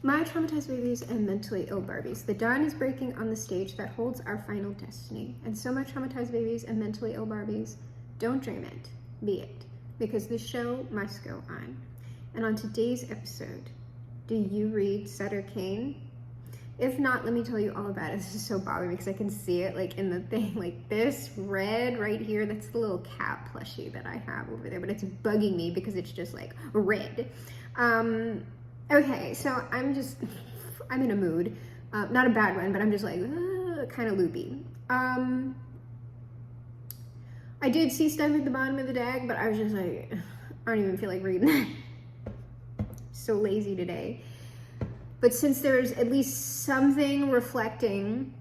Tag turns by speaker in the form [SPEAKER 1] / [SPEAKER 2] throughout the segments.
[SPEAKER 1] My traumatized babies and mentally ill Barbies. The dawn is breaking on the stage that holds our final destiny. And so my traumatized babies and mentally ill Barbies, don't dream it, be it. Because this show must go on. And on today's episode, do you read Sutter Kane? If not, let me tell you all about it. This is so bothering because I can see it like in the thing, like this red right here. That's the little cat plushie that I have over there, but it's bugging me because it's just like red. Okay, so I'm in a mood. Not a bad one, but I'm just like kind of loopy. I did see stuff at the bottom of the deck, but I was just like, I don't even feel like reading that. So lazy today. But since there's at least something reflecting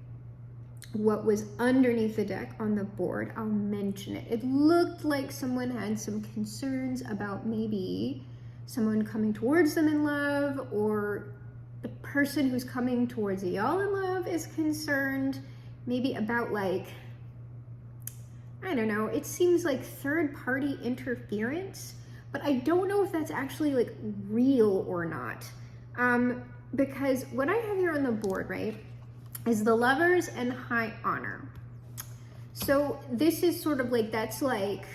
[SPEAKER 1] what was underneath the deck on the board, I'll mention it. It looked like someone had some concerns about maybe someone coming towards them in love, or the person who's coming towards y'all in love is concerned maybe about like, I don't know, it seems like third-party interference, but I don't know if that's actually like real or not. Because what I have here on the board, right, is the Lovers and High Honor. So this is sort of like, that's like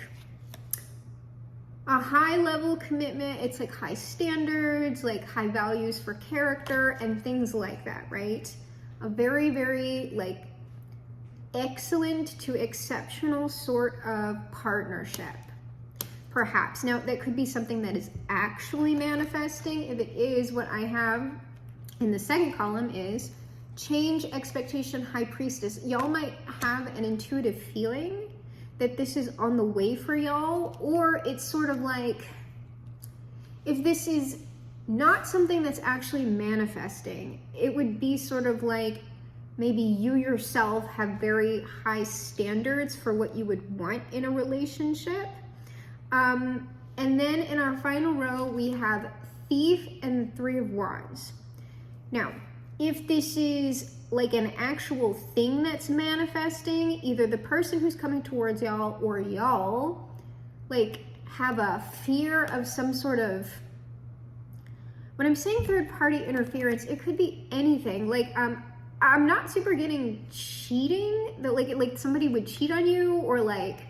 [SPEAKER 1] a high level commitment. It's like high standards, like high values for character and things like that, right? A very, very like excellent to exceptional sort of partnership. Perhaps. Now, that could be something that is actually manifesting. If it is, what I have in the second column is change expectation high priestess. Y'all might have an intuitive feeling that this is on the way for y'all, or it's sort of like, if this is not something that's actually manifesting, it would be sort of like maybe you yourself have very high standards for what you would want in a relationship. And then in our final row, we have Thief and Three of Wands. Now, if this is like an actual thing that's manifesting, either the person who's coming towards y'all or y'all like have a fear of some sort of, when I'm saying third party interference, it could be anything. Like, I'm not super getting cheating, that like somebody would cheat on you or like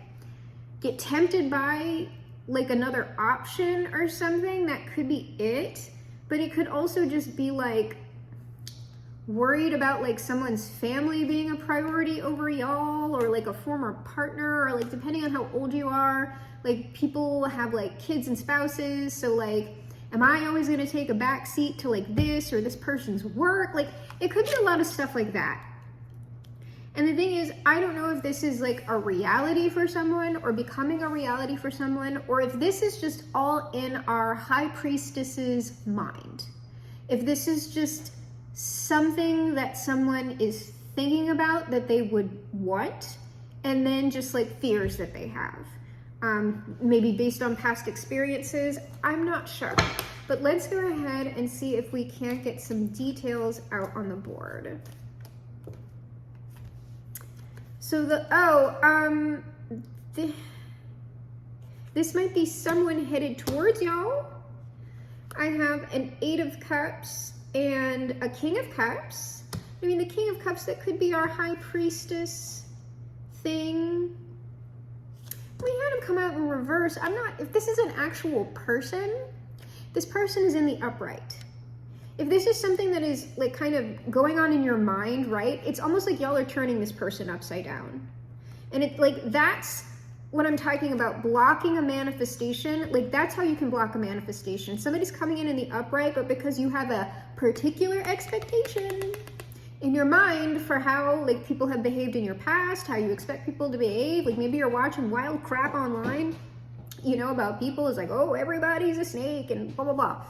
[SPEAKER 1] get tempted by like another option or something. That could be it. But it could also just be like worried about like someone's family being a priority over y'all, or like a former partner, or like depending on how old you are, like people have like kids and spouses. So like, am I always going to take a back seat to like this or this person's work? Like it could be a lot of stuff like that. And the thing is, I don't know if this is like a reality for someone or becoming a reality for someone, or if this is just all in our high priestess's mind. If this is just something that someone is thinking about that they would want, and then just like fears that they have. Maybe based on past experiences, I'm not sure. But let's go ahead and see if we can't get some details out on the board. So this might be someone headed towards y'all. I have an Eight of Cups and a King of Cups. I mean, the King of Cups, that could be our High Priestess thing. We had him come out in reverse. I'm not, if this is an actual person, this person is in the upright. If this is something that is like kind of going on in your mind, right? It's almost like y'all are turning this person upside down. And it's like, that's what I'm talking about, blocking a manifestation. Like that's how you can block a manifestation. Somebody's coming in the upright, but because you have a particular expectation in your mind for how like people have behaved in your past, how you expect people to behave, like maybe you're watching wild crap online, you know, about people. It's like, oh, everybody's a snake and blah, blah, blah.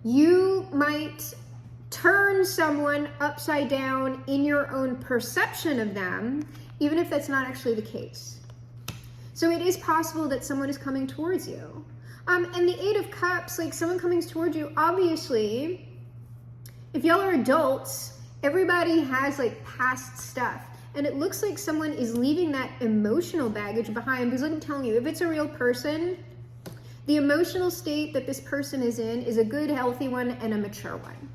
[SPEAKER 1] You might turn someone upside down in your own perception of them, even if that's not actually the case. So it is possible that someone is coming towards you. And the Eight of Cups, like someone coming towards you, obviously, if y'all are adults, everybody has like past stuff. And it looks like someone is leaving that emotional baggage behind, because I'm telling you, if it's a real person, the emotional state that this person is in is a good, healthy one and a mature one.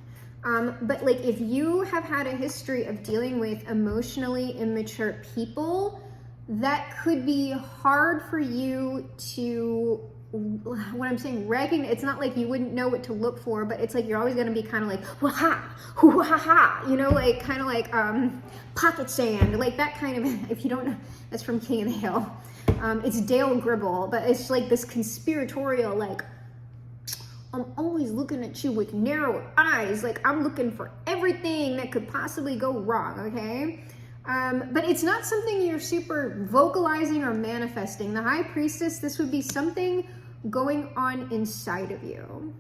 [SPEAKER 1] But like if you have had a history of dealing with emotionally immature people, that could be hard for you to, when I'm saying recognize, it's not like you wouldn't know what to look for, but it's like you're always going to be kind of like, ha, hoo, ha, ha, you know, like kind of like pocket sand, like that kind of, if you don't know, that's from King of the Hill. It's Dale Gribble, but it's like this conspiratorial, like, I'm always looking at you with narrow eyes, like I'm looking for everything that could possibly go wrong, okay? But it's not something you're super vocalizing or manifesting. The High Priestess, this would be something going on inside of you.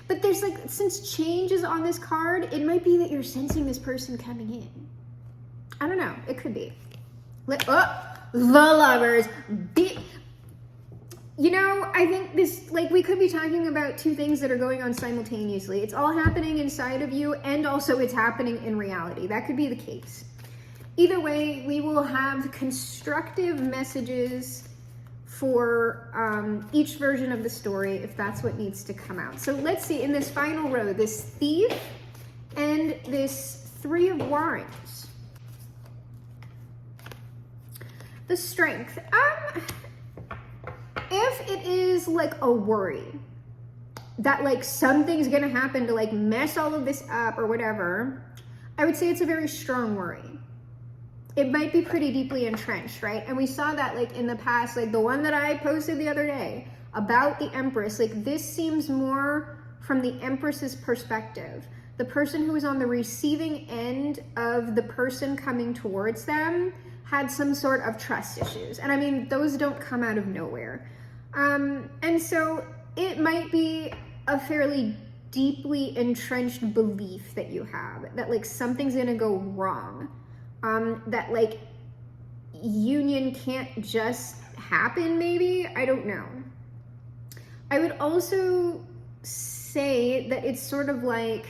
[SPEAKER 1] But there's like, since change is on this card, it might be that you're sensing this person coming in. I don't know, it could be. The Lovers. You know, I think this, like, we could be talking about two things that are going on simultaneously. It's all happening inside of you, and also it's happening in reality. That could be the case. Either way, we will have constructive messages for each version of the story, if that's what needs to come out. So let's see, in this final row, this Thief and this Three of Wands. The Strength. If it is like a worry that like something's gonna happen to like mess all of this up or whatever, I would say it's a very strong worry. It might be pretty deeply entrenched, right? And we saw that like in the past, like the one that I posted the other day about the Empress, like this seems more from the Empress's perspective. The person who was on the receiving end of the person coming towards them had some sort of trust issues. And I mean, those don't come out of nowhere. And so it might be a fairly deeply entrenched belief that you have, that like something's gonna go wrong, that like union can't just happen maybe, I don't know. I would also say that it's sort of like,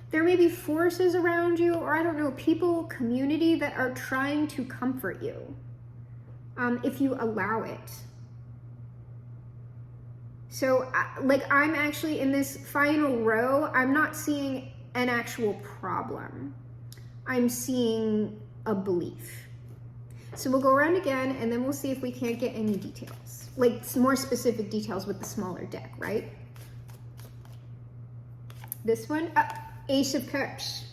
[SPEAKER 1] there may be forces around you, or I don't know, people, community that are trying to comfort you, if you allow it. So like I'm actually in this final row, I'm not seeing an actual problem. I'm seeing a belief. So we'll go around again and then we'll see if we can't get any details, like some more specific details with the smaller deck, right? This one, Ace of Cups.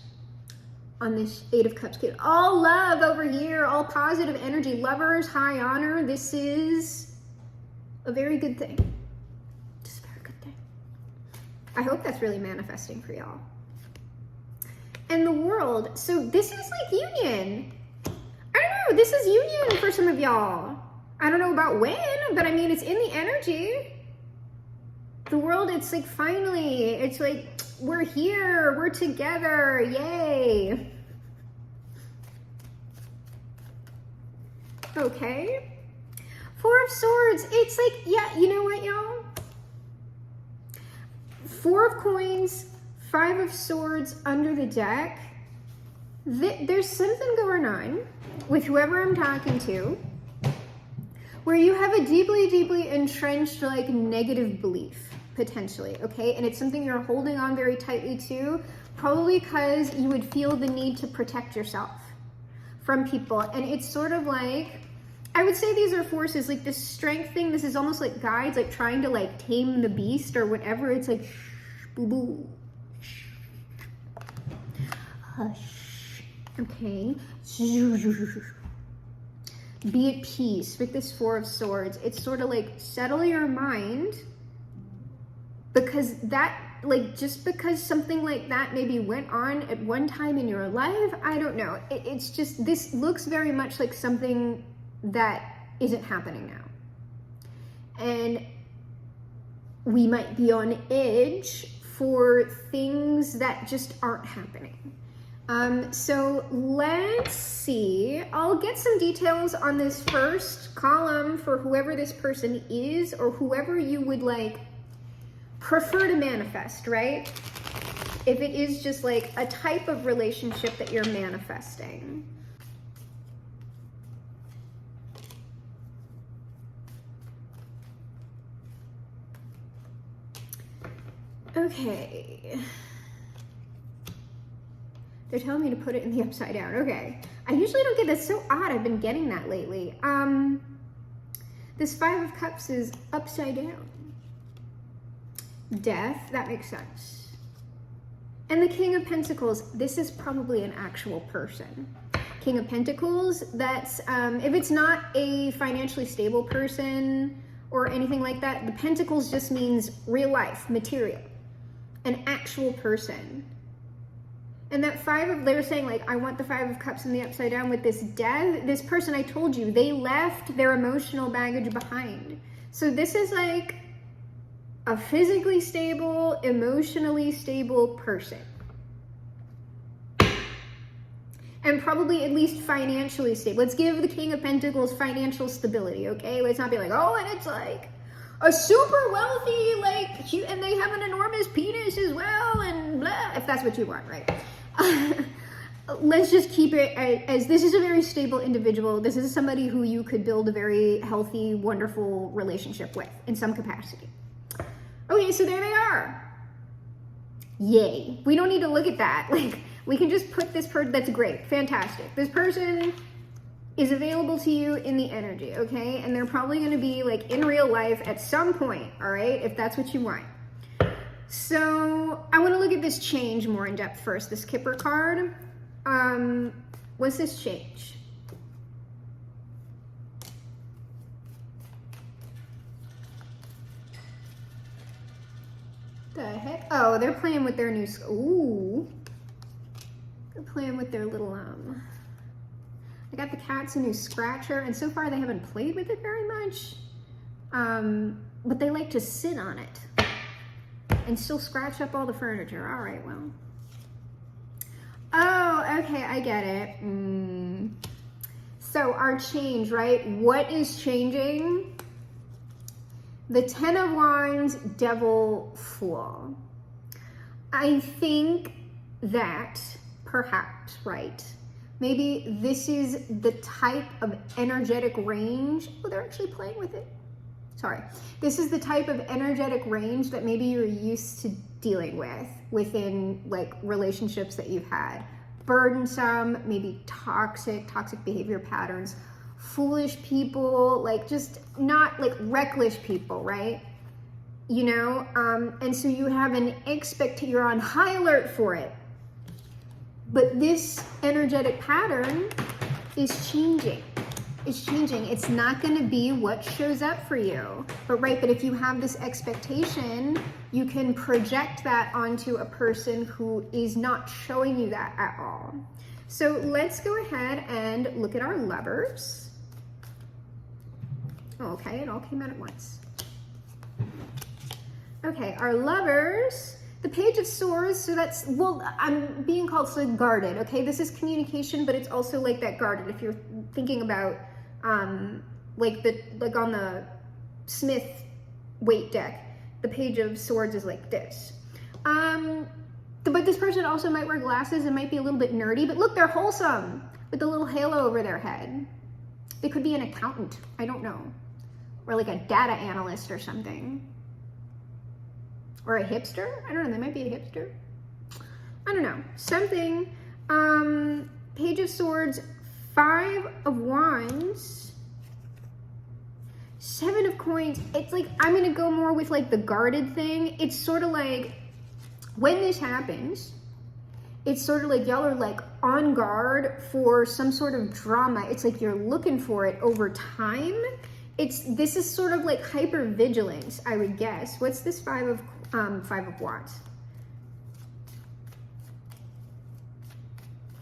[SPEAKER 1] On this Eight of Cups kid, all love over here, all positive energy, lovers, high honor. This is a very good thing. Just a very good thing. I hope that's really manifesting for y'all. And the World, so this is like union. I don't know, this is union for some of y'all. I don't know about when, but I mean, it's in the energy. The World, it's like finally, it's like, we're here, we're together, yay. Okay. Four of Swords, it's like, yeah, you know what, y'all? Four of Coins, Five of Swords under the deck. There's something going on with whoever I'm talking to where you have a deeply, deeply entrenched, like, negative belief. Potentially, okay? And it's something you're holding on very tightly to, probably because you would feel the need to protect yourself from people. And it's sort of like, I would say these are forces, like this strength thing, this is almost like guides, like trying to like tame the beast or whatever. It's like, shh, boo boo, shh, hush, okay? Be at peace with this Four of Swords. It's sort of like, settle your mind, because that, like, just because something like that maybe went on at one time in your life, I don't know. It's just, this looks very much like something that isn't happening now. And we might be on edge for things that just aren't happening. So let's see. I'll get some details on this first column for whoever this person is, or whoever you would like prefer to manifest, right? If it is just like a type of relationship that you're manifesting. Okay. They're telling me to put it in the upside down. Okay. I usually don't get that. So odd. I've been getting that lately. This Five of Cups is upside down. Death. That makes sense. And the King of Pentacles. This is probably an actual person. King of Pentacles. That's, if it's not a financially stable person or anything like that, the Pentacles just means real life, material. An actual person. And that they were saying, like, I want the Five of Cups in the upside down with this death. This person, I told you, they left their emotional baggage behind. So this is like a physically stable, emotionally stable person. And probably at least financially stable. Let's give the King of Pentacles financial stability, okay? Let's not be like, oh, and it's like a super wealthy, like, and they have an enormous penis as well, and blah, if that's what you want, right? Let's just keep it as this is a very stable individual. This is somebody who you could build a very healthy, wonderful relationship with in some capacity. Okay, so there they are. Yay. We don't need to look at that. Like, we can just put this person, that's great, fantastic. This person is available to you in the energy, okay? And they're probably gonna be like in real life at some point, all right? If that's what you want. So I want to look at this change more in depth first. This Kipper card. What's this change? The heck? Oh, they're playing with their new. Ooh. They're playing with their little I got the cats a new scratcher, and so far they haven't played with it very much. But they like to sit on it. And still scratch up all the furniture. All right, well. Oh, okay, I get it. So our change, right? What is changing? The Ten of Wands, Devil, Fool. I think that perhaps, right? Maybe this is the type of energetic range. Oh, they're actually playing with it. Sorry. This is the type of energetic range that maybe you're used to dealing with within like relationships that you've had. Burdensome, maybe toxic behavior patterns, foolish people, like just not like reckless people, right? You know, and so you have an you're on high alert for it. But this energetic pattern is changing. It's changing. It's not going to be what shows up for you. But if you have this expectation, you can project that onto a person who is not showing you that at all. So let's go ahead and look at our lovers. Okay, it all came out at once. Okay, our lovers, the Page of Swords, so that's, well, I'm being called so guarded, okay? This is communication, but it's also like that guarded. If you're thinking about like on the Smith weight deck, the Page of Swords is like this. But this person also might wear glasses and might be a little bit nerdy, but look, they're wholesome with the little halo over their head. They could be an accountant, I don't know. Or like a data analyst or something. Or a hipster? I don't know, they might be a hipster. I don't know, something. Page of Swords, Five of Wands, Seven of Coins. It's like, I'm gonna go more with like the guarded thing. It's sort of like, when this happens, it's sort of like y'all are like on guard for some sort of drama. It's like you're looking for it over time. This is sort of like hypervigilance, I would guess. What's this Five of Wands?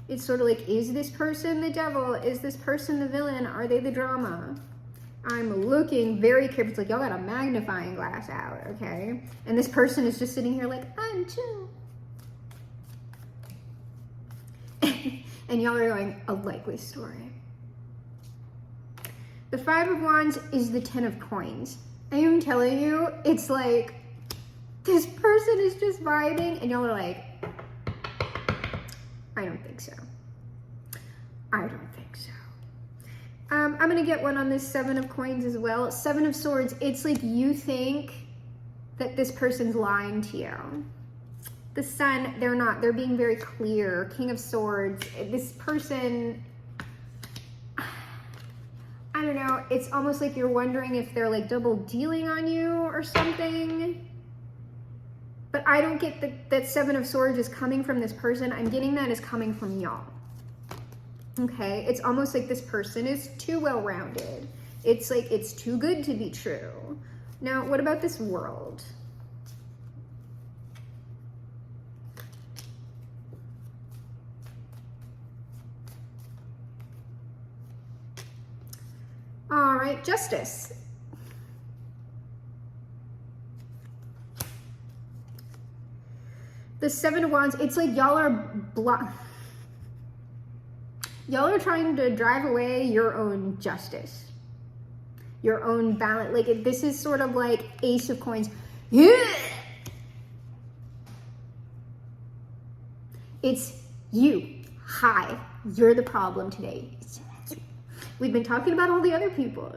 [SPEAKER 1] It's sort of like, is this person the devil? Is this person the villain? Are they the drama? I'm looking very carefully. It's like, y'all got a magnifying glass out, okay? And this person is just sitting here like, I'm chill. And y'all are going, a likely story. The Five of Wands is the Ten of Coins. I am telling you, it's like, this person is just vibing, and y'all are like, I don't think so. I don't think so. I'm gonna get one on this Seven of Coins as well. Seven of Swords, it's like you think that this person's lying to you. The Sun, they're not. They're being very clear. King of Swords. This person, I don't know. It's almost like you're wondering if they're like double dealing on you or something. But I don't get that Seven of Swords is coming from this person. I'm getting that is coming from y'all. Okay? It's almost like this person is too well-rounded. It's like it's too good to be true. Now, what about this World? All right, Justice. The Seven of Wands, it's like y'all are y'all are trying to drive away your own justice, your own balance. Like this is sort of like Ace of Coins. Yeah. It's you. Hi, you're the problem today. We've been talking about all the other people.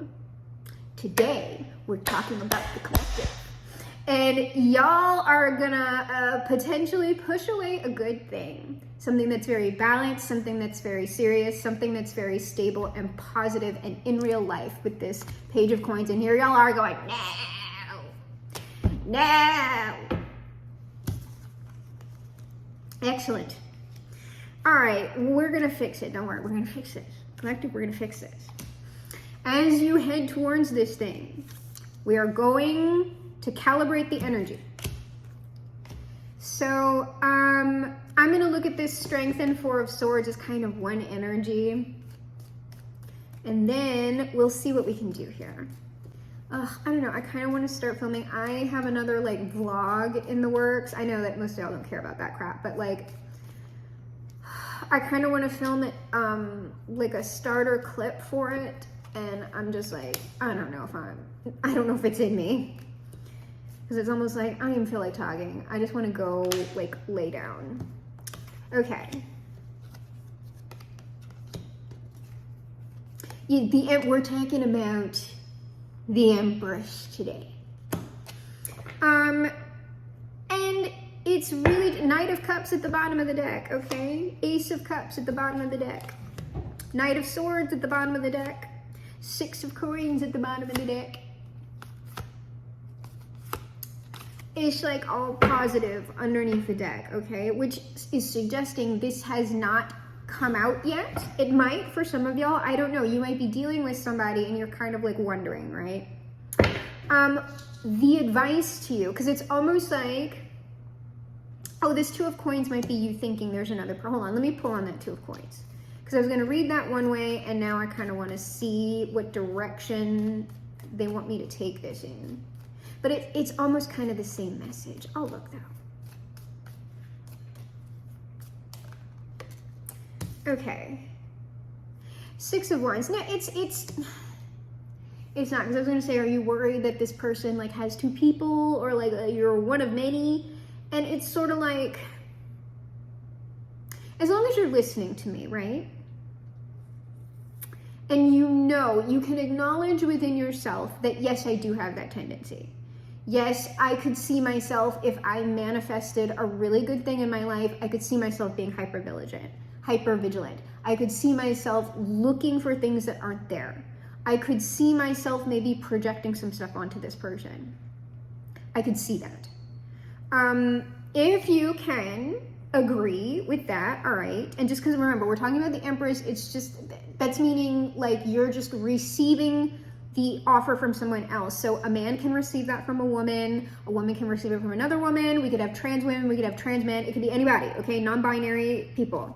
[SPEAKER 1] Today, we're talking about the collective. And y'all are gonna potentially push away a good thing. Something that's very balanced, something that's very serious, something that's very stable and positive and in real life with this Page of Coins. And here y'all are going, no, no. Excellent. All right, we're gonna fix it. Don't worry, we're gonna fix it. Collective, we're gonna fix this. As you head towards this thing, we are going to calibrate the energy. So I'm gonna look at this Strength and Four of Swords as kind of one energy. And then we'll see what we can do here. I don't know, I kind of want to start filming. I have another like vlog in the works. I know that most of y'all don't care about that crap, but like, I kind of want to film it, like a starter clip for it, and I'm just like, I don't know if it's in me, because it's almost like, I don't even feel like talking. I just want to go, like, lay down. Okay. We're talking about the Empress today. And it's really Knight of Cups at the bottom of the deck, okay? Ace of Cups at the bottom of the deck. Knight of Swords at the bottom of the deck. Six of Coins at the bottom of the deck. It's like all positive underneath the deck, okay? Which is suggesting this has not come out yet. It might for some of y'all. I don't know. You might be dealing with somebody and you're kind of like wondering, right? The advice to you, because it's almost like, oh, this Two of Coins might be you thinking there's another, hold on, let me pull on that Two of Coins. Because I was going to read that one way, and now I kind of want to see what direction they want me to take this in. But it's almost kind of the same message. I'll look though. Okay. Six of Wands. No, it's not, because I was going to say, are you worried that this person like has two people, or like you're one of many? And it's sort of like, as long as you're listening to me, right? And you know, you can acknowledge within yourself that, yes, I do have that tendency. Yes, I could see myself, if I manifested a really good thing in my life, I could see myself being hyper-vigilant. I could see myself looking for things that aren't there. I could see myself maybe projecting some stuff onto this person. I could see that. If you can agree with that, all right. And just because, remember, we're talking about the Empress, it's just, that's meaning like you're just receiving the offer from someone else. So a man can receive that from a woman can receive it from another woman. We could have trans women, we could have trans men, it could be anybody, okay? Non-binary people.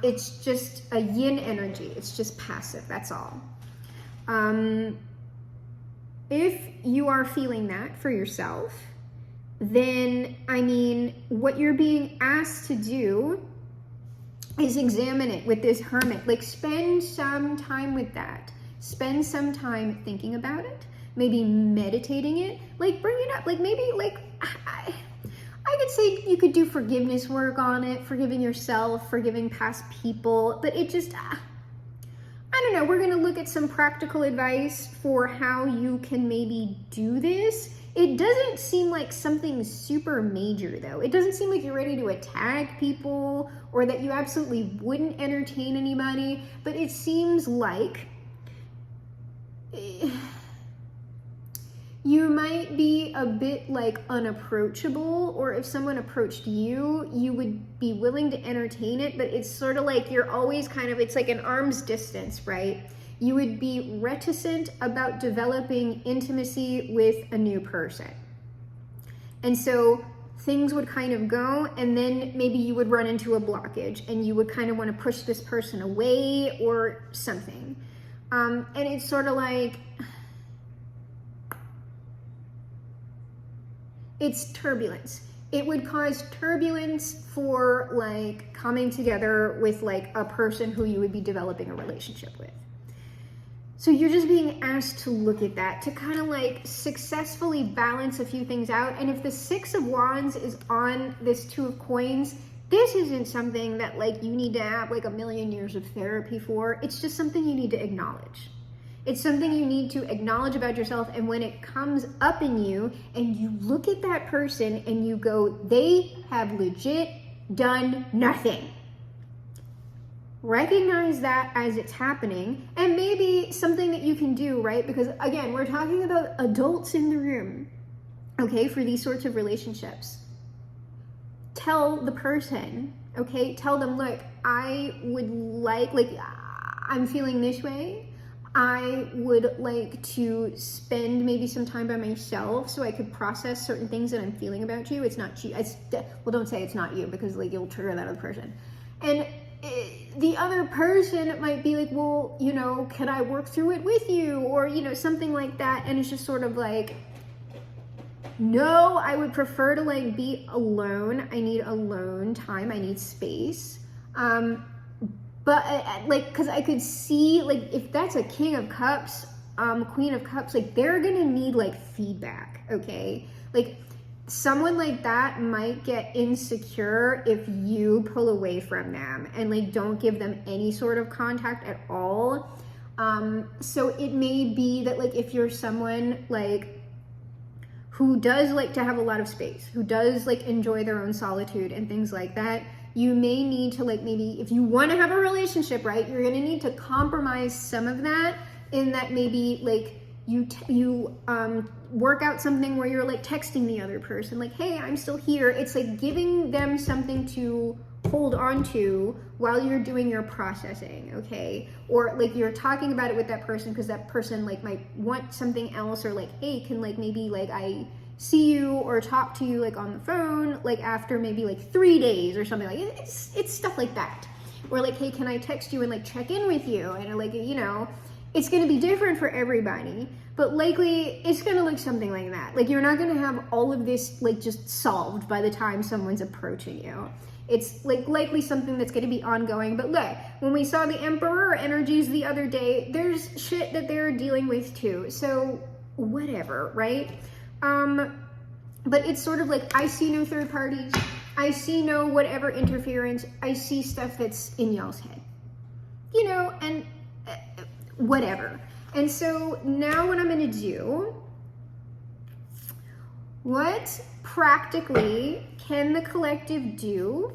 [SPEAKER 1] It's just a yin energy. It's just passive, that's all. If you are feeling that for yourself, then, I mean, what you're being asked to do is examine it with this Hermit. Like, spend some time with that. Spend some time thinking about it, maybe meditating it, like bring it up, like maybe like, I could say you could do forgiveness work on it, forgiving yourself, forgiving past people, but it just, I don't know, we're gonna look at some practical advice for how you can maybe do this. It doesn't seem like something super major though. It doesn't seem like you're ready to attack people or that you absolutely wouldn't entertain anybody, but it seems like you might be a bit like unapproachable, or if someone approached you, you would be willing to entertain it, but it's sort of like you're always kind of, it's like an arm's distance, right? You would be reticent about developing intimacy with a new person. And so things would kind of go, and then maybe you would run into a blockage and you would kind of want to push this person away or something. And it's sort of like, it's turbulence. It would cause turbulence for like coming together with like a person who you would be developing a relationship with. So you're just being asked to look at that, to kind of like successfully balance a few things out. And if the Six of Wands is on this Two of Coins, this isn't something that like you need to have like a million years of therapy for. It's just something you need to acknowledge. It's something you need to acknowledge about yourself. And when it comes up in you and you look at that person and you go, they have legit done nothing. Recognize that as it's happening, and maybe something that you can do, right? Because again, we're talking about adults in the room, okay, for these sorts of relationships. Tell the person, okay, tell them, look, I would like I'm feeling this way. I would like to spend maybe some time by myself so I could process certain things that I'm feeling about you. It's not you. Well, don't say it's not you, because like you'll trigger that other person. And the other person might be like, well, you know, can I work through it with you? Or, you know, something like that. And it's just sort of like, no, I would prefer to like be alone. I need alone time. I need space. But like, cause I could see like, if that's a King of Cups, Queen of Cups, like they're gonna need like feedback, okay? Like someone like that might get insecure if you pull away from them and like don't give them any sort of contact at all. So it may be that like if you're someone like who does like to have a lot of space, who does like enjoy their own solitude and things like that, you may need to like, maybe if you want to have a relationship, right, you're going to need to compromise some of that, in that maybe like you work out something where you're like texting the other person like, hey, I'm still here. It's like giving them something to hold on to while you're doing your processing, okay? Or like you're talking about it with that person because that person like might want something else, or like, hey, can like maybe like I see you or talk to you like on the phone like after maybe like 3 days or something. Like it's stuff like that. Or like, hey, can I text you and like check in with you? And like, you know, it's going to be different for everybody, but likely it's going to look something like that. Like you're not going to have all of this like just solved by the time someone's approaching you. It's like likely something that's going to be ongoing. But look, when we saw the Emperor energies the other day, there's shit that they're dealing with too. So whatever, right? But it's sort of like, I see no third parties. I see no whatever interference. I see stuff that's in y'all's head, you know, and whatever. And so now what I'm going to do, what practically can the collective do?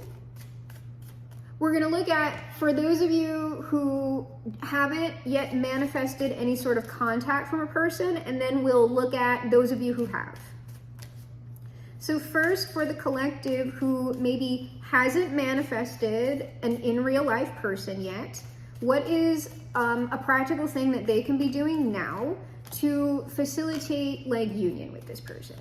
[SPEAKER 1] We're going to look at, for those of you who haven't yet manifested any sort of contact from a person, and then we'll look at those of you who have. So first, for the collective who maybe hasn't manifested an in real life person yet, what is a practical thing that they can be doing now to facilitate like union with this person?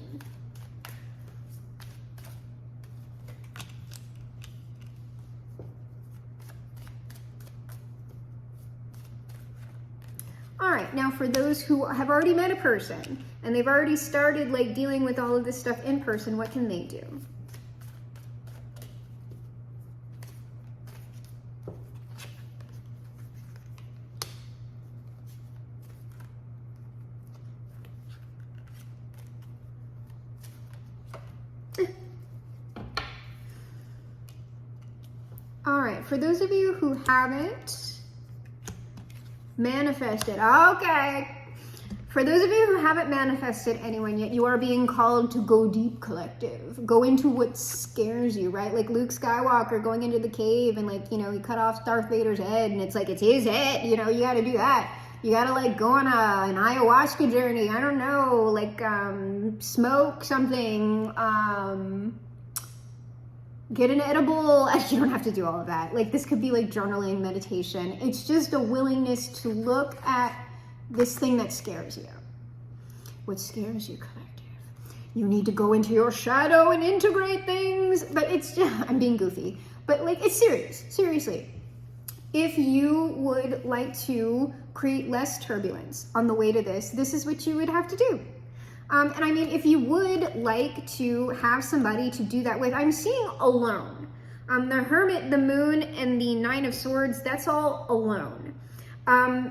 [SPEAKER 1] All right, now for those who have already met a person and they've already started like dealing with all of this stuff in person, what can they do? All right, for those of you who haven't Manifested. Okay. For those of you who haven't manifested anyone yet, you are being called to go deep, collective. Go into what scares you, right? Like Luke Skywalker going into the cave and like, you know, he cut off Darth Vader's head and it's like, it's his head, you know, you got to do that. You got to like go on an ayahuasca journey. I don't know, like smoke something, get an edible. You don't have to do all of that. Like this could be like journaling, meditation. It's just a willingness to look at this thing that scares you. What scares you, collective? You need to go into your shadow and integrate things. But it's just, I'm being goofy. But like, it's serious. Seriously. If you would like to create less turbulence on the way to this is what you would have to do. And I mean, if you would like to have somebody to do that with, I'm seeing alone. The Hermit, the Moon, and the Nine of Swords, that's all alone.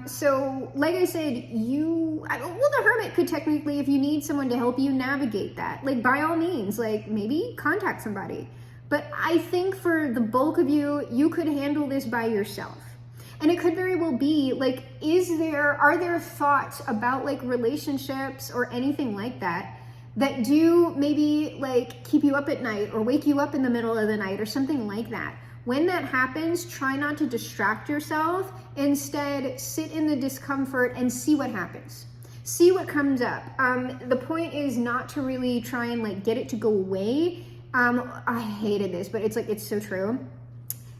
[SPEAKER 1] So like I said, the Hermit could technically, if you need someone to help you navigate that, like by all means, like maybe contact somebody. But I think for the bulk of you, you could handle this by yourself. And it could very well be like, are there thoughts about like relationships or anything like that do maybe like keep you up at night or wake you up in the middle of the night or something like that? When that happens, try not to distract yourself. Instead, sit in the discomfort and see what happens. See what comes up. The point is not to really try and like get it to go away. I hated this, but it's like, it's so true.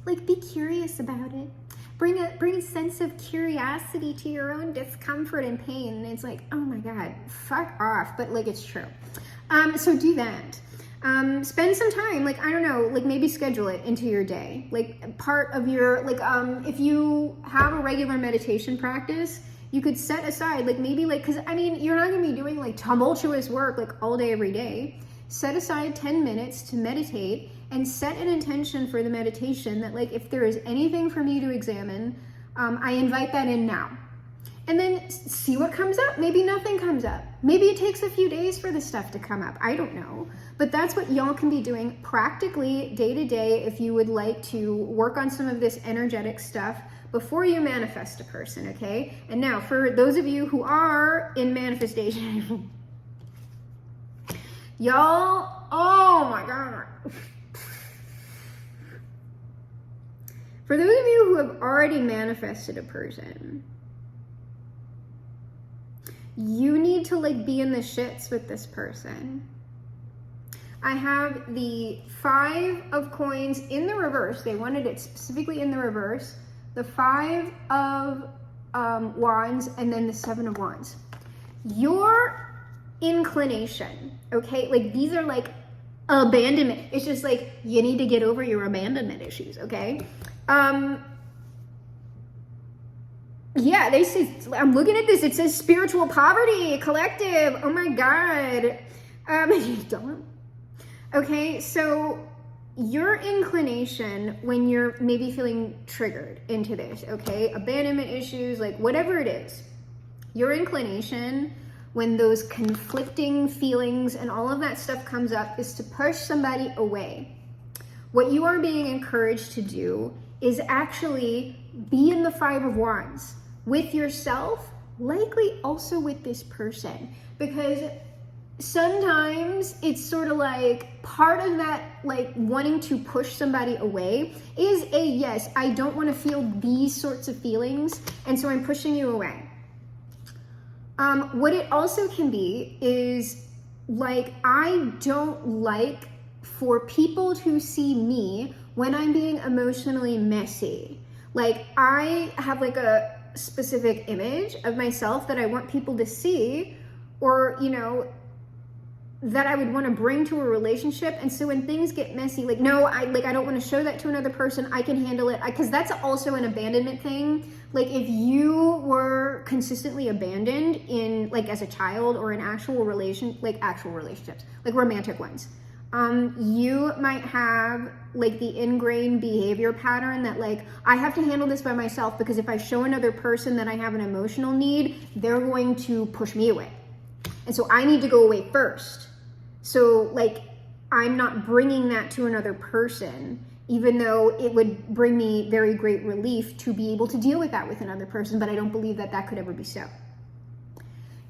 [SPEAKER 1] Like, be curious about it. Bring a sense of curiosity to your own discomfort and pain. And it's like, oh my God, fuck off. But like, it's true. So do that. Spend some time, like, I don't know, like maybe schedule it into your day. Like part of your, like, if you have a regular meditation practice, you could set aside, like maybe like, cause I mean, you're not gonna be doing like tumultuous work, like all day, every day. Set aside 10 minutes to meditate and set an intention for the meditation that like, if there is anything for me to examine, I invite that in now. And then see what comes up. Maybe nothing comes up. Maybe it takes a few days for the stuff to come up. I don't know. But that's what y'all can be doing practically day to day if you would like to work on some of this energetic stuff before you manifest a person, okay? And now for those of you who are in manifestation, y'all, oh my God. For those of you who have already manifested a person, you need to like be in the shits with this person. I have the 5 of coins in the reverse. They wanted it specifically in the reverse. The 5 of wands and then the 7 of wands. Your inclination, okay? Like these are like abandonment. It's just like you need to get over your abandonment issues, okay? Yeah, they say, I'm looking at this, it says spiritual poverty, collective. Oh my God. Don't. Okay, so your inclination when you're maybe feeling triggered into this, okay, abandonment issues, like whatever it is, your inclination when those conflicting feelings and all of that stuff comes up is to push somebody away. What you are being encouraged to do is actually be in the 5 of wands with yourself, likely also with this person, because sometimes it's sort of like part of that, like wanting to push somebody away is a yes, I don't want to feel these sorts of feelings, and so I'm pushing you away. What it also can be is like, I don't like for people to see me when I'm being emotionally messy. Like I have like a specific image of myself that I want people to see, or, you know, that I would want to bring to a relationship. And so when things get messy, like, no, I don't want to show that to another person. I can handle it. Because that's also an abandonment thing. Like if you were consistently abandoned in like as a child or in actual relationships, like romantic ones, you might have like the ingrained behavior pattern that like, I have to handle this by myself, because if I show another person that I have an emotional need, they're going to push me away. And so I need to go away first. So like, I'm not bringing that to another person even though it would bring me very great relief to be able to deal with that with another person, but I don't believe that that could ever be so.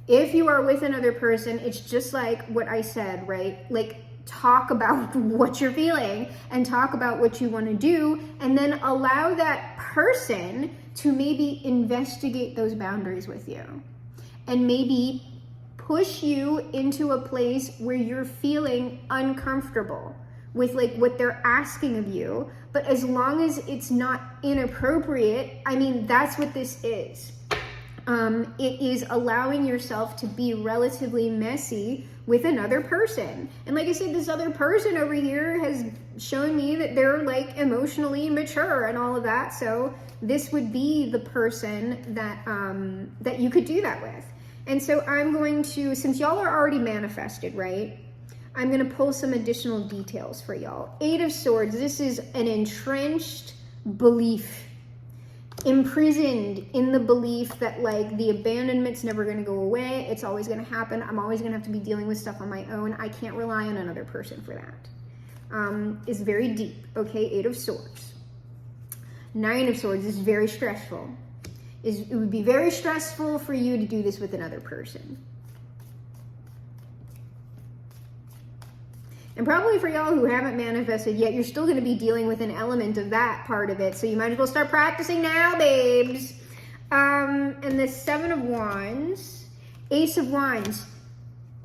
[SPEAKER 1] If you are with another person, it's just like what I said, right? Like, talk about what you're feeling and talk about what you want to do, and then allow that person to maybe investigate those boundaries with you and maybe push you into a place where you're feeling uncomfortable with like what they're asking of you. But as long as it's not inappropriate, I mean, that's what this is. It is allowing yourself to be relatively messy with another person. And like I said, this other person over here has shown me that they're like emotionally mature and all of that. So this would be the person that that you could do that with. And so I'm going to, since y'all are already manifested, right? I'm going to pull some additional details for y'all. 8 of Swords, this is an entrenched belief, imprisoned in the belief that like the abandonment's never going to go away. It's always going to happen. I'm always going to have to be dealing with stuff on my own. I can't rely on another person for that. Is very deep. Okay, 8 of Swords. 9 of Swords is very stressful. It would be very stressful for you to do this with another person. And probably for y'all who haven't manifested yet, you're still going to be dealing with an element of that part of it. So you might as well start practicing now, babes. And the 7 of Wands, Ace of Wands.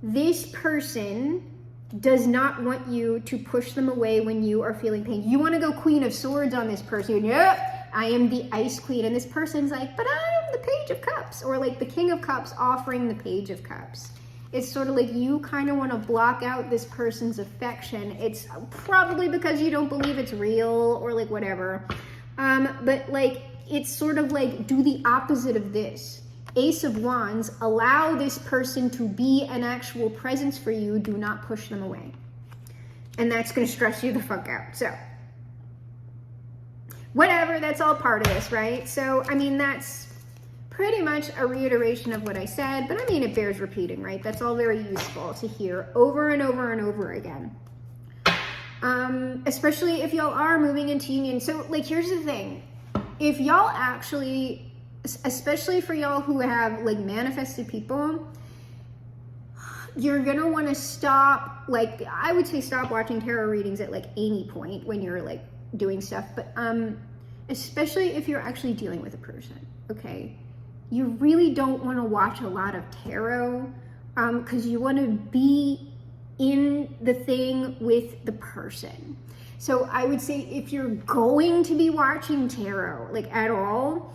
[SPEAKER 1] This person does not want you to push them away when you are feeling pain. You want to go Queen of Swords on this person. Yep, I am the Ice Queen. And this person's like, but I'm the Page of Cups. Or like the King of Cups offering the Page of Cups. It's sort of like you kind of want to block out this person's affection. It's probably because you don't believe it's real or like whatever. But like, it's sort of like do the opposite of this. Ace of Wands, allow this person to be an actual presence for you. Do not push them away. And that's going to stress you the fuck out. So, whatever, that's all part of this, right? So, I mean, that's pretty much a reiteration of what I said, but I mean, it bears repeating, right? That's all very useful to hear over and over and over again. Especially if y'all are moving into union. So, like, here's the thing. If y'all actually, especially for y'all who have, like, manifested people, you're gonna want to stop, like, I would say stop watching tarot readings at, like, any point when you're, like, doing stuff. But, especially if you're actually dealing with a person, okay? You really don't want to watch a lot of tarot because you want to be in the thing with the person. So I would say if you're going to be watching tarot, like at all,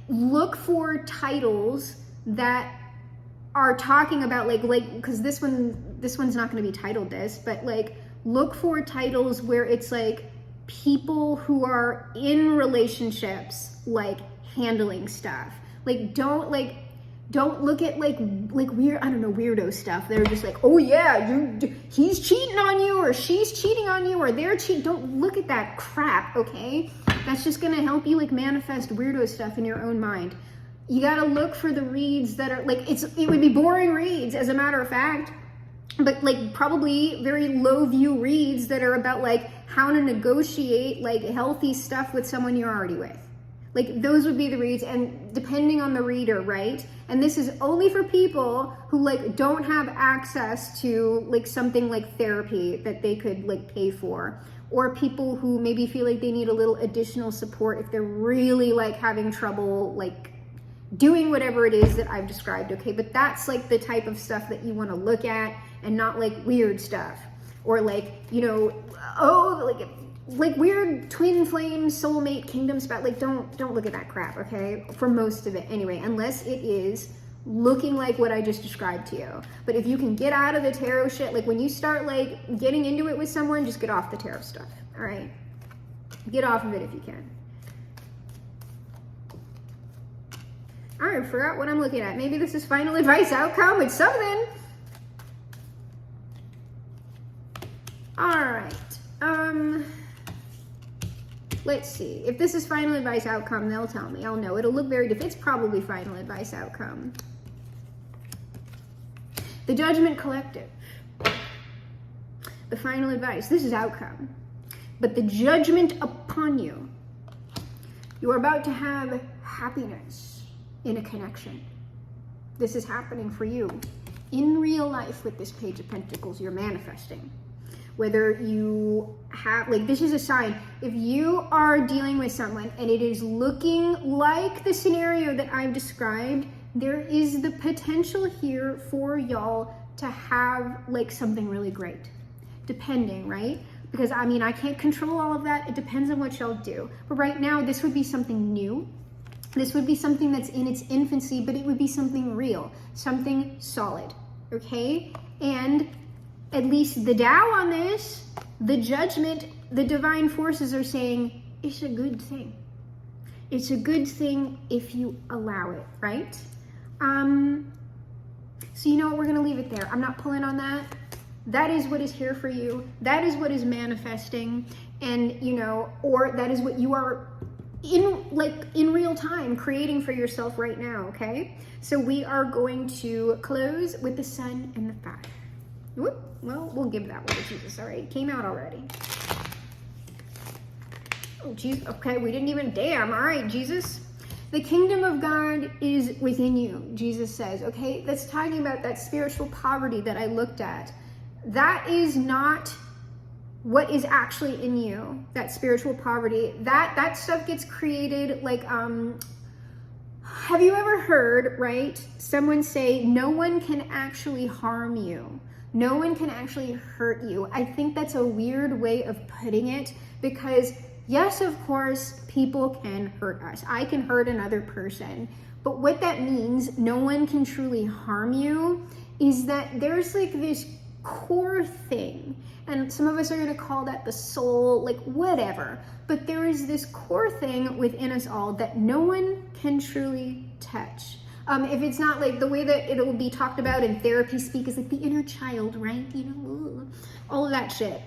[SPEAKER 1] look for titles that are talking about like because this one's not going to be titled this, but like look for titles where it's like people who are in relationships, like handling stuff. Like don't look at like weird, I don't know, weirdo stuff. They're just like, oh yeah, he's cheating on you or she's cheating on you or they're cheating. Don't look at that crap, okay? That's just gonna help you like manifest weirdo stuff in your own mind. You gotta look for the reads that are like, it would be boring reads as a matter of fact, but like probably very low view reads that are about like how to negotiate like healthy stuff with someone you're already with. Like those would be the reads, and depending on the reader, right? And this is only for people who like don't have access to like something like therapy that they could like pay for, or people who maybe feel like they need a little additional support if they're really like having trouble like doing whatever it is that I've described, okay? But that's like the type of stuff that you want to look at and not like weird stuff or like, you know, oh, like weird twin flame soulmate kingdom spot. Like don't look at that crap, okay? For most of it anyway, unless it is looking like what I just described to you. But if you can get out of the tarot shit, like when you start like getting into it with someone, just get off the tarot stuff, all right? Get off of it if you can. All right, forgot what I'm looking at. Maybe this is final advice outcome. It's something. All right. Let's see. If this is final advice outcome, they'll tell me. I'll know. It'll look very different. It's probably final advice outcome. The Judgment Collective. The final advice. This is outcome. but the judgment upon you. You are about to have happiness in a connection. This is happening for you in real life with this Page of Pentacles. You're manifesting. Whether you have, like, this is a sign. If you are dealing with someone and it is looking like the scenario that I've described, there is the potential here for y'all to have like something really great. Depending, right? Because I mean, I can't control all of that. It depends on what y'all do. But right now, this would be something new. This would be something that's in its infancy, but it would be something real, something solid, okay? And at least the Tao on this, the judgment, the divine forces are saying, it's a good thing. It's a good thing if you allow it, right? So you know what, we're gonna leave it there. I'm not pulling on that. That is what is here for you. That is what is manifesting. And you know, or that is what you are in real time creating for yourself right now, okay? So we are going to close with the Sun and the 5. Whoop. Well, we'll give that one to Jesus. All right, it came out already. Oh, Jesus. Okay, we didn't even, damn. All right, Jesus. The kingdom of God is within you, Jesus says, okay? That's talking about that spiritual poverty that I looked at. That is not what is actually in you, that spiritual poverty. That stuff gets created like, have you ever heard, right, someone say, no one can actually harm you. No one can actually hurt you. I think that's a weird way of putting it because yes, of course, people can hurt us. I can hurt another person. But what that means, no one can truly harm you, is that there's like this core thing. And some of us are going to call that the soul, like whatever. But there is this core thing within us all that no one can truly touch. If it's not like the way that it'll be talked about in therapy speak is like the inner child, right? You know, all of that shit.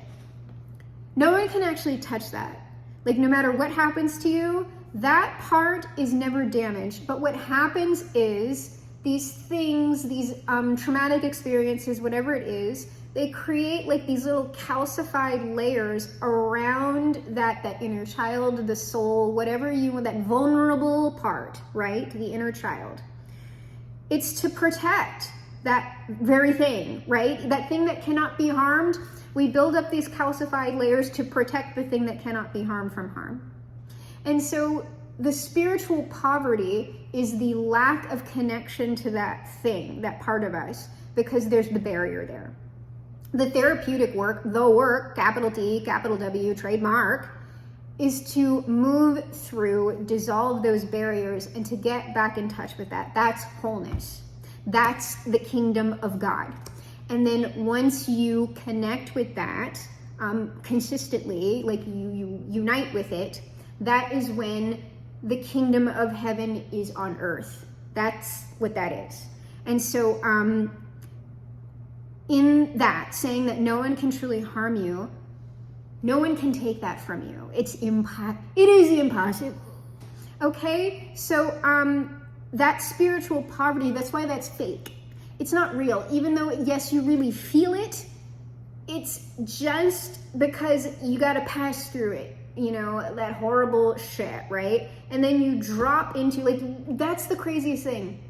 [SPEAKER 1] No one can actually touch that. Like no matter what happens to you, that part is never damaged. But what happens is these things, these traumatic experiences, whatever it is, they create like these little calcified layers around that inner child, the soul, whatever you want, that vulnerable part, right? The inner child. It's to protect that very thing, right? That thing that cannot be harmed. We build up these calcified layers to protect the thing that cannot be harmed from harm. And so the spiritual poverty is the lack of connection to that thing, that part of us, because there's the barrier there. The therapeutic work, the work, capital T, capital W, trademark, is to move through, dissolve those barriers, and to get back in touch with that. That's wholeness. That's the kingdom of God. And then once you connect with that consistently, like you unite with it, that is when the kingdom of heaven is on earth. That's what that is. And so in that, saying that no one can truly harm you, no one can take that from you. It is impossible. Okay? So that spiritual poverty, that's why that's fake. It's not real. Even though, yes, you really feel it, it's just because you got to pass through it. You know, that horrible shit, right? And then you drop into, like, that's the craziest thing.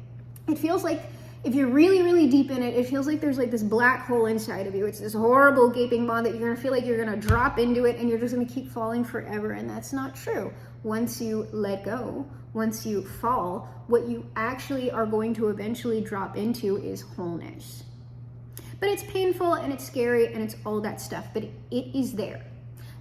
[SPEAKER 1] It feels like if you're really, really deep in it, it feels like there's like this black hole inside of you. It's this horrible gaping maw that you're going to feel like you're going to drop into it and you're just going to keep falling forever. And that's not true. Once you let go, once you fall, what you actually are going to eventually drop into is wholeness. But it's painful and it's scary and it's all that stuff, but it is there.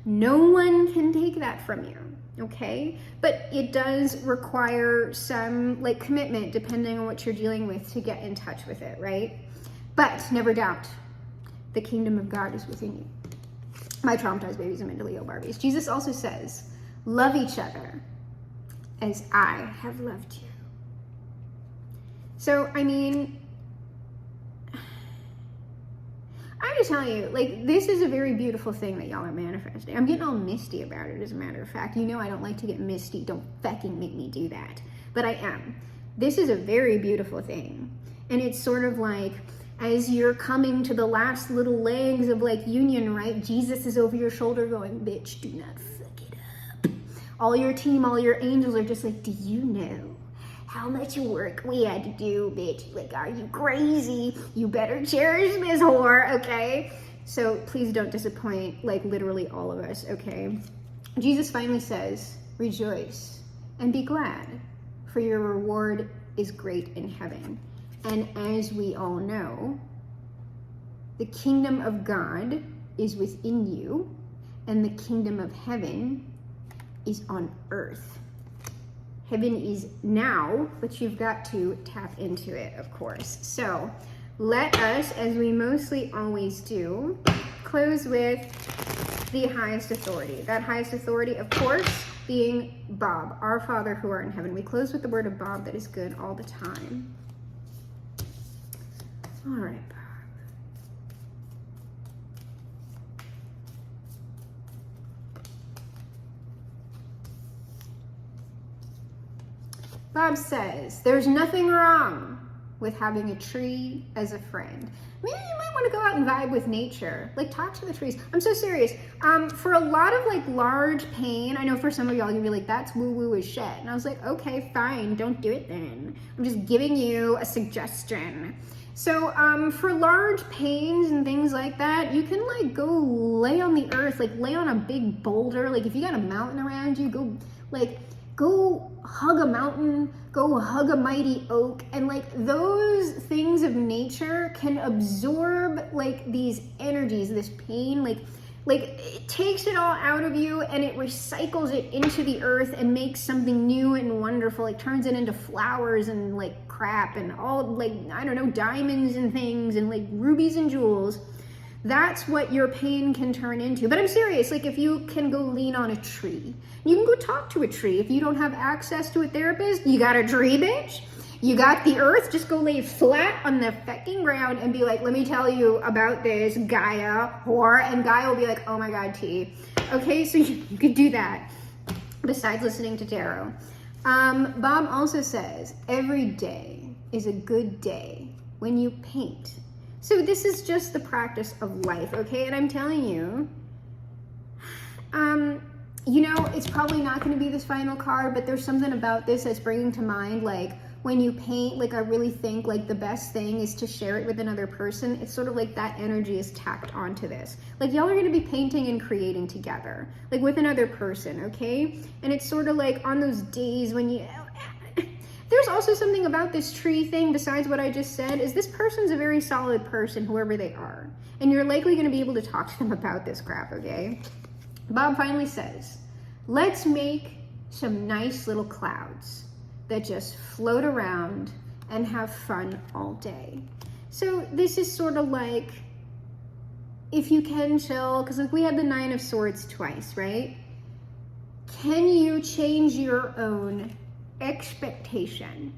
[SPEAKER 1] No one can take that from you, okay? But it does require some like commitment depending on what you're dealing with to get in touch with it, right? But never doubt, the kingdom of God is within you. My traumatized babies and mentally ill Barbies. Jesus also says, love each other as I have loved you. So, I mean, I'm just telling you, like, this is a very beautiful thing that y'all are manifesting. I'm getting all misty about it, as a matter of fact. You know I don't like to get misty. Don't fucking make me do that. But I am. This is a very beautiful thing. And it's sort of like, as you're coming to the last little legs of like union, right? Jesus is over your shoulder going, bitch, do not fuck it up. All your team, all your angels are just like, do you know how much work we had to do, bitch? Like, are you crazy? You better cherish this whore, okay? So please don't disappoint, like, literally all of us, okay? Jesus finally says, rejoice and be glad, for your reward is great in heaven. And as we all know, the kingdom of God is within you, and the kingdom of heaven is on earth. Heaven is now, but you've got to tap into it, of course. So let us, as we mostly always do, close with the highest authority. That highest authority, of course, being Bob, our Father who art in heaven. We close with the word of Bob that is good all the time. All right, Bob. Bob says, there's nothing wrong with having a tree as a friend. Maybe you might want to go out and vibe with nature. Like, talk to the trees. I'm so serious. For a lot of like large pain, I know for some of y'all, you'll be like, that's woo-woo as shit. And I was like, okay, fine, don't do it then. I'm just giving you a suggestion. So for large pains and things like that, you can like go lay on the earth, like lay on a big boulder. Like if you got a mountain around you, go hug a mountain, go hug a mighty oak. And like those things of nature can absorb like these energies, this pain, like it takes it all out of you and it recycles it into the earth and makes something new and wonderful. Like turns it into flowers and like crap and all like, I don't know, diamonds and things and like rubies and jewels. That's what your pain can turn into. But I'm serious, like if you can go lean on a tree, you can go talk to a tree. If you don't have access to a therapist, you got a tree, bitch. You got the earth, just go lay flat on the fucking ground and be like, let me tell you about this Gaia whore. And Gaia will be like, oh my God, T. Okay, so you could do that besides listening to tarot. Bob also says, every day is a good day when you paint. So this is just the practice of life, okay? And I'm telling you, you know, it's probably not going to be this final card, but there's something about this that's bringing to mind, like, when you paint, like, I really think, like, the best thing is to share it with another person. It's sort of like that energy is tacked onto this. Like, y'all are going to be painting and creating together, like, with another person, okay? And it's sort of like on those days when you... There's also something about this tree thing, besides what I just said, is this person's a very solid person, whoever they are. And you're likely going to be able to talk to them about this crap, okay? Bob finally says, let's make some nice little clouds that just float around and have fun all day. So this is sort of like, if you can chill, because like we had the 9 of Swords twice, right? Can you change your own expectation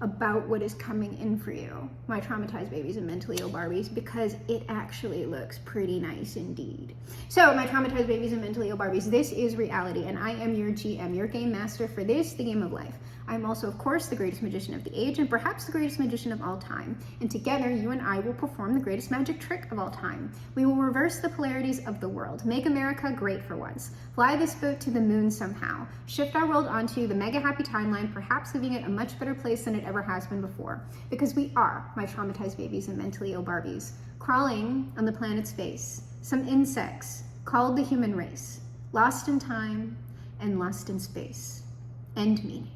[SPEAKER 1] about what is coming in for you, my traumatized babies and mentally ill Barbies, because it actually looks pretty nice indeed. So my traumatized babies and mentally ill Barbies, this is reality, and I am your GM, your game master for this, the game of life. I'm also, of course, the greatest magician of the age and perhaps the greatest magician of all time. And together, you and I will perform the greatest magic trick of all time. We will reverse the polarities of the world, make America great for once, fly this boat to the moon somehow, shift our world onto the mega happy timeline, perhaps leaving it a much better place than it ever has been before. Because we are, my traumatized babies and mentally ill Barbies, crawling on the planet's face, some insects called the human race, lost in time and lost in space. End meaning.